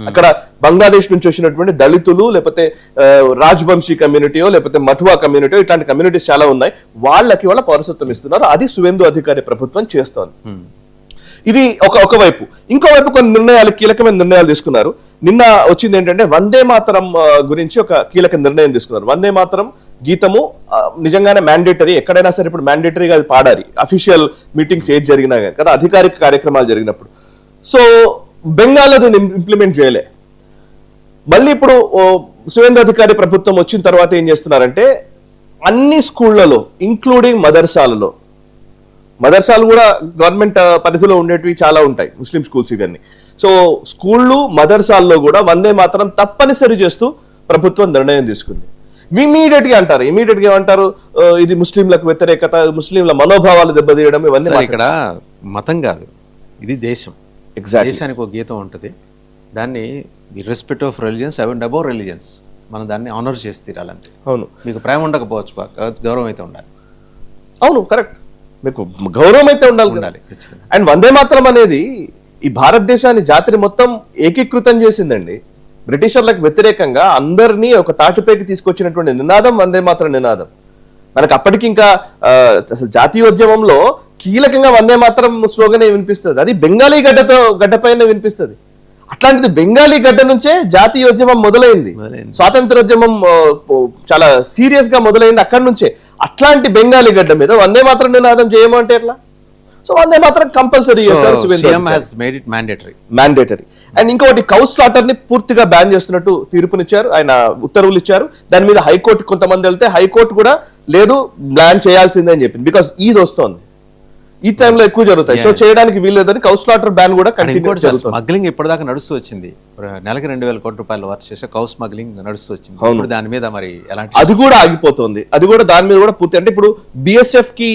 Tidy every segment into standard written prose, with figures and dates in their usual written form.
అక్కడ బంగ్లాదేశ్ నుంచి వచ్చినటువంటి దళితులు లేకపోతే రాజ్వంశీ కమ్యూనిటీయో లేకపోతే మఠువా కమ్యూనిటీయో ఇట్లాంటి కమ్యూనిటీస్ చాలా ఉన్నాయి. వాళ్ళకి వాళ్ళ పౌరసత్వం ఇస్తున్నారు. అది సువేందు అధికారి ప్రభుత్వం చేస్తోంది. ఇది ఒకవైపు. ఇంకోవైపు కొన్ని నిర్ణయాలు, కీలకమైన నిర్ణయాలు తీసుకున్నారు. నిన్న వచ్చింది ఏంటంటే వందే మాతరం గురించి ఒక కీలక నిర్ణయం తీసుకున్నారు. వందే మాతరం గీతము నిజంగానే మ్యాండేటరీ, ఎక్కడైనా సరే ఇప్పుడు మ్యాండేటరీగా అది పాడాలి, అఫీషియల్ మీటింగ్స్ ఏది జరిగినా కదా, అధికారిక కార్యక్రమాలు జరిగినప్పుడు. సో బెంగాల్లో దీన్ని ఇంప్లిమెంట్ చేయలే. మళ్ళీ ఇప్పుడు సువేందు అధికారి ప్రభుత్వం వచ్చిన తర్వాత ఏం చేస్తున్నారంటే అన్ని స్కూళ్లలో ఇంక్లూడింగ్ మదర్సాలు కూడా గవర్నమెంట్ పరిధిలో ఉండేటివి చాలా ఉంటాయి, ముస్లిం స్కూల్స్ ఇవన్నీ. సో స్కూళ్ళు మదర్సాల్లో కూడా వందే మాత్రం తప్పనిసరి చేస్తూ ప్రభుత్వం నిర్ణయం తీసుకుంది. ఇమీడియట్ గా ఏమంటారు, ఇది ముస్లింలకు వ్యతిరేకత, ముస్లింల మనోభావాలు దెబ్బతీయడం, ఇవన్నీ. ఇక్కడ మతం కాదు, ఇది దేశం. దేశానికి ఒక గీతం ఉంటుంది, దాన్ని irrespective of religions and above religions మనం దాన్ని ఆనర్ చేసి తీరాలంటే. అవును, మీకు ప్రేమ ఉండకపోవచ్చు, గౌరవం అయితే ఉండాలి. అవును, కరెక్ట్, మీకు గౌరవం అయితే ఉండాలి. అండ్ వందే మాత్రం అనేది ఈ భారతదేశాన్ని, జాతిని మొత్తం ఏకీకృతం చేసిందండి. బ్రిటిషర్లకు వ్యతిరేకంగా అందరినీ ఒక తాటిపైకి తీసుకొచ్చినటువంటి నినాదం వందే మాత్రం నినాదం. మనకు అప్పటికి ఇంకా అసలు జాతీయోద్యమంలో కీలకంగా వందే మాత్రం స్లోగనే వినిపిస్తుంది. అది బెంగాలీ గడ్డపైన వినిపిస్తుంది. అట్లాంటిది బెంగాలీ గడ్డ నుంచే జాతీయోద్యమం మొదలైంది. స్వాతంత్రోద్యమం చాలా సీరియస్ గా మొదలైంది అక్కడి నుంచే. అట్లాంటి బెంగాలీ గడ్డ మీద వందే మాత్రం నినాదం చేయమంటే ఎట్లా? సో వందే మాత్రం కంపల్సరీ చేస్తారు. మ్యాండేటరీ. అండ్ ఇంకొకటి, కౌ స్లాటర్ ని పూర్తిగా బ్యాన్ చేస్తున్నట్టు తీర్పునిచ్చారు, ఆయన ఉత్తర్వులు ఇచ్చారు. దాని మీద హైకోర్టు కొంతమంది వెళ్తే హైకోర్టు కూడా లేదు, బ్యాన్ చేయాల్సిందే అని చెప్పింది. బికాస్ ఈద్ వస్తోంది, ఈ టైంలో ఎక్కువ జరుగుతాయి, సో చేయడానికి వీల్లేదని కౌ స్లాటర్ బ్యాన్ కూడా కంటిన్యూ చేస్తుంది. స్మగ్లింగ్ ఇప్పటిదాకా నడుస్తూ వచ్చింది, నెలకి 2,000 కోట్ల రూపాయలు వర్క్ చేసే కౌ స్మగ్లింగ్ నడుస్తూ వచ్చింది. దాని మీద మరి ఎలాంటి, అది కూడా ఆగిపోతుంది. అది కూడా దాని మీద కూడా పూర్తి, అంటే ఇప్పుడు బిఎస్ఎఫ్ కి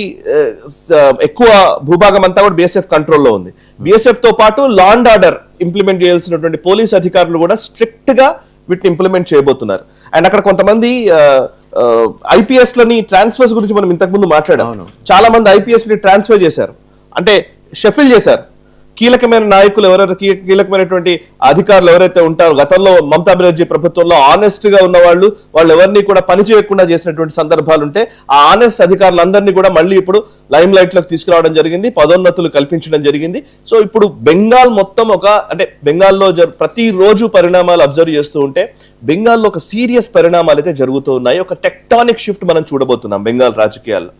ఎక్కువ భూభాగం అంతా కూడా బిఎస్ఎఫ్ కంట్రోల్లో ఉంది. బిఎస్ఎఫ్ తో పాటు లా అండ్ ఆర్డర్ ఇంప్లిమెంట్ చేయాల్సినటువంటి పోలీస్ అధికారులు కూడా స్ట్రిక్ట్ గా వీటిని ఇంప్లిమెంట్ చేయబోతున్నారు. అండ్ అక్కడ కొంతమంది ఐపీఎస్ లని ట్రాన్స్ఫర్స్ గురించి మనం ఇంతకు ముందు మాట్లాడాం. చాలా మంది ఐపీఎస్ ని ట్రాన్స్ఫర్ చేశారు, అంటే షఫిల్ చేశారు. కీలకమైన నాయకులు ఎవరైతే, కీలకమైనటువంటి అధికారులు ఎవరైతే ఉంటారో, గతంలో మమతా బెనర్జీ ప్రభుత్వంలో ఆనెస్ట్ గా ఉన్న వాళ్ళు ఎవరిని కూడా పని చేయకుండా చేసినటువంటి సందర్భాలు ఉంటే ఆ ఆనెస్ట్ అధికారులందరినీ కూడా మళ్ళీ ఇప్పుడు లైమ్ లైట్ లోకి తీసుకురావడం జరిగింది, పదోన్నతులు కల్పించడం జరిగింది. సో ఇప్పుడు బెంగాల్ మొత్తం అంటే బెంగాల్లో ప్రతిరోజు పరిణామాలు అబ్జర్వ్ చేస్తూ ఉంటే బెంగాల్లో ఒక సీరియస్ పరిణామాలు అయితే జరుగుతూ ఉన్నాయి. ఒక టెక్టానిక్ షిఫ్ట్ మనం చూడబోతున్నాం బెంగాల్ రాజకీయాల్లో.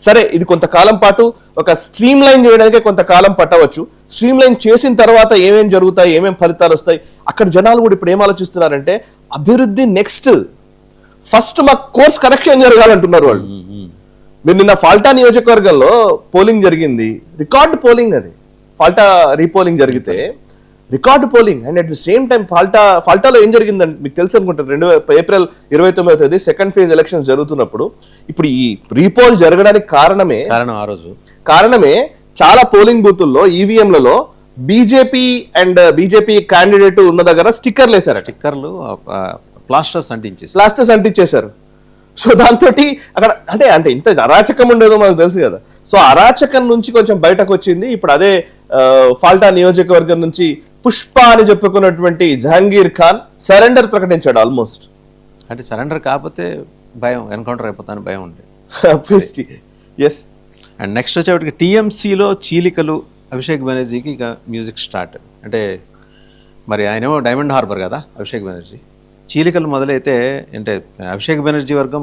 సరే, ఇది కొంతకాలం పాటు ఒక స్ట్రీమ్ లైన్ చేయడానికి కొంతకాలం పట్టవచ్చు. స్ట్రీమ్ లైన్ చేసిన తర్వాత ఏమేం జరుగుతాయి, ఏమేం ఫలితాలు వస్తాయి, అక్కడ జనాలు కూడా ఇప్పుడు ఏం ఆలోచిస్తున్నారంటే అభివృద్ధి నెక్స్ట్, ఫస్ట్ మాకు కోర్స్ కరెక్షన్ జరగాలంటున్నారు వాళ్ళు. మీరు నిన్న ఫాల్టా నియోజకవర్గంలో పోలింగ్ జరిగింది, రికార్డ్ పోలింగ్. అది ఫాల్టా రీపోలింగ్ జరిగితే record polling. And at the same time ఫాల్టాలో ఏం జరిగిందంటే మీకు తెలుసు అనుకుంటారు, ఏప్రిల్ 29వ తేదీ సెకండ్ ఫేజ్ ఎలక్షన్స్ జరుగుతున్నప్పుడు ఇప్పుడు ఈ రీపోల్ జరగడానికి కారణమే చాలా పోలింగ్ బూతుల్లో ఈవీఎంలలో బీజేపీ క్యాండిడేట్ ఉన్న దగ్గర స్టిక్కర్లు వేశారు. ప్లాస్టర్స్ అంటించేశారు. సో దాంతో అక్కడ అంటే ఇంత అరాచకం ఉండేదో మనకు తెలుసు కదా. సో అరాచకం నుంచి కొంచెం బయటకు వచ్చింది. ఇప్పుడు అదే ఫాల్టా నియోజకవర్గం నుంచి పుష్ప అని చెప్పుకున్నటువంటి జహంగీర్ ఖాన్ సరెండర్ ప్రకటించాడు. ఆల్మోస్ట్ అంటే సరెండర్ కాకపోతే భయం, ఎన్కౌంటర్ అయిపోతాను భయం ఉండే. ఎస్. అండ్ నెక్స్ట్ వచ్చేటికి టీఎంసీలో చీలికలు, అభిషేక్ బెనర్జీకి ఇక మ్యూజిక్ స్టార్ట్. అంటే మరి ఆయనేమో డైమండ్ హార్బర్ కదా అభిషేక్ బెనర్జీ. చీలికలు మొదలైతే అంటే అభిషేక్ బెనర్జీ వర్గం